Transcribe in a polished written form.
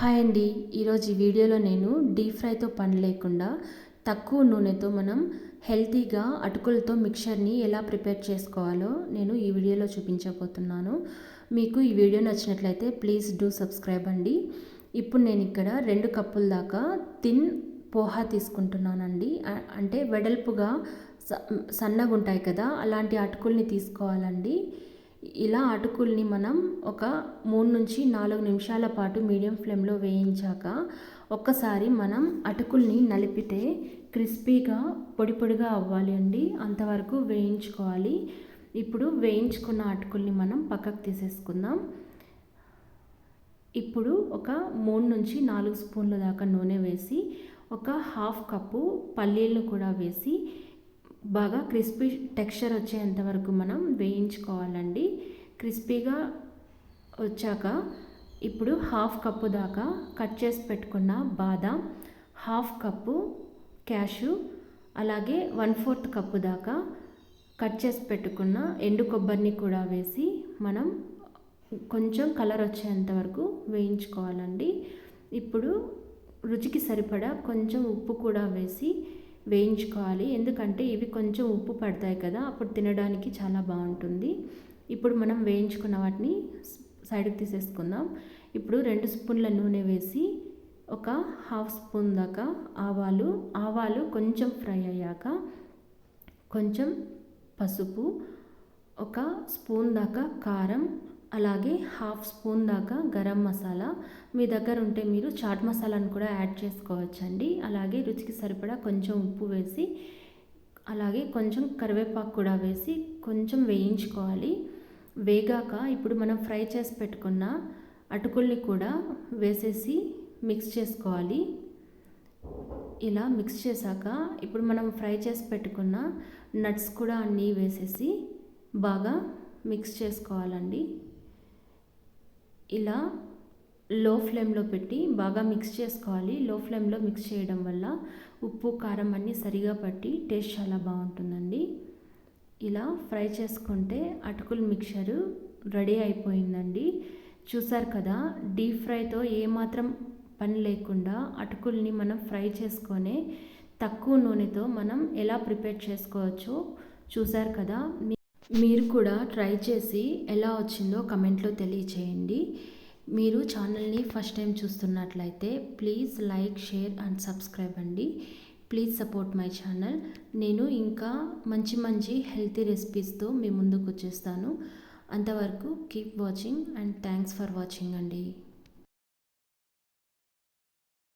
Hi అండి. ఈరోజు ఈ వీడియోలో నేను డీప్ ఫ్రైతో పని లేకుండా తక్కువ నూనెతో మనం హెల్తీగా అటుకులతో మిక్చర్ని ఎలా ప్రిపేర్ చేసుకోవాలో నేను ఈ వీడియోలో చూపించబోతున్నాను. మీకు ఈ వీడియో నచ్చినట్లయితే ప్లీజ్ డూ సబ్స్క్రైబ్ అండి. ఇప్పుడు నేను ఇక్కడ 2 కప్పుల దాకా థిన్ పోహా తీసుకుంటున్నానండి. అంటే వెడల్పుగా సన్నగా ఉంటాయి కదా, అలాంటి అటుకుల్ని తీసుకోవాలండి. ఇలా అటుకుల్ని మనం ఒక 3 నుంచి 4 నిమిషాల పాటు మీడియం ఫ్లేమ్లో వేయించాక ఒక్కసారి మనం అటుకుల్ని నలిపితే క్రిస్పీగా పొడి పొడిగా అవ్వాలి అండి. అంతవరకు వేయించుకోవాలి. ఇప్పుడు వేయించుకున్న అటుకుల్ని మనం పక్కకు తీసేసుకుందాం. ఇప్పుడు ఒక 3 నుంచి 4 స్పూన్ల దాకా నూనె వేసి ఒక హాఫ్ కప్పు పల్లీలను కూడా వేసి బాగా క్రిస్పీ టెక్స్చర్ వచ్చేంత వరకు మనం వేయించుకోవాలండి. క్రిస్పీగా వచ్చాక ఇప్పుడు హాఫ్ కప్పు దాకా కట్ చేసి పెట్టుకున్న బాదాం, హాఫ్ కప్పు క్యాషు, అలాగే 1/4 కప్పు దాకా కట్ చేసి పెట్టుకున్న ఎండు కొబ్బరిని కూడా వేసి మనం కొంచెం కలర్ వచ్చేంత వరకు వేయించుకోవాలండి. ఇప్పుడు రుచికి సరిపడా కొంచెం ఉప్పు కూడా వేసి వేయించుకోవాలి. ఎందుకంటే ఇవి కొంచెం ఉప్పు పడతాయి కదా, అప్పుడు తినడానికి చాలా బాగుంటుంది. ఇప్పుడు మనం వేయించుకున్న వాటిని సైడ్కి తీసేసుకుందాం. ఇప్పుడు 2 స్పూన్ల నూనె వేసి ఒక హాఫ్ స్పూన్ దాకా ఆవాలు కొంచెం ఫ్రై అయ్యాక కొంచెం పసుపు, ఒక స్పూన్ దాకా కారం, అలాగే హాఫ్ స్పూన్ దాకా గరం మసాలా. మీ దగ్గర ఉంటే మీరు చాట్ మసాలాను కూడా యాడ్ చేసుకోవచ్చండి. అలాగే రుచికి సరిపడా కొంచెం ఉప్పు వేసి అలాగే కొంచెం కరివేపాకు కూడా వేసి కొంచెం వేయించుకోవాలి. వేగాక ఇప్పుడు మనం ఫ్రై చేసి పెట్టుకున్న అటుకుల్ని కూడా వేసేసి మిక్స్ చేసుకోవాలి. ఇలా మిక్స్ చేశాక ఇప్పుడు మనం ఫ్రై చేసి పెట్టుకున్న నట్స్ కూడా అన్నీ వేసేసి బాగా మిక్స్ చేసుకోవాలండి. ఇలా లో ఫ్లేమ్లో పెట్టి బాగా మిక్స్ చేసుకోవాలి. లో ఫ్లేమ్లో మిక్స్ చేయడం వల్ల ఉప్పు కారం అన్నీ సరిగా పట్టి టేస్ట్ చాలా బాగుంటుందండి. ఇలా ఫ్రై చేసుకుంటే అటుకుల మిక్చరు రెడీ అయిపోయిందండి. చూసారు కదా, డీప్ ఫ్రైతో ఏమాత్రం పని లేకుండా అటుకుల్ని మనం ఫ్రై చేసుకొని తక్కువ నూనెతో మనం ఎలా ప్రిపేర్ చేసుకోవచ్చో చూసారు కదా. మీరు కూడా ట్రై చేసి ఎలా వచ్చిందో కమెంట్లో తెలియచేయండి. మీరు ఛానల్ని ఫస్ట్ టైం చూస్తున్నట్లయితే please like, share and subscribe అండి. Please support my channel. నేను ఇంకా మంచి హెల్తీ రెసిపీస్తో మీ ముందుకు వచ్చేస్తాను. అంతవరకు keep watching and thanks for watching అండి.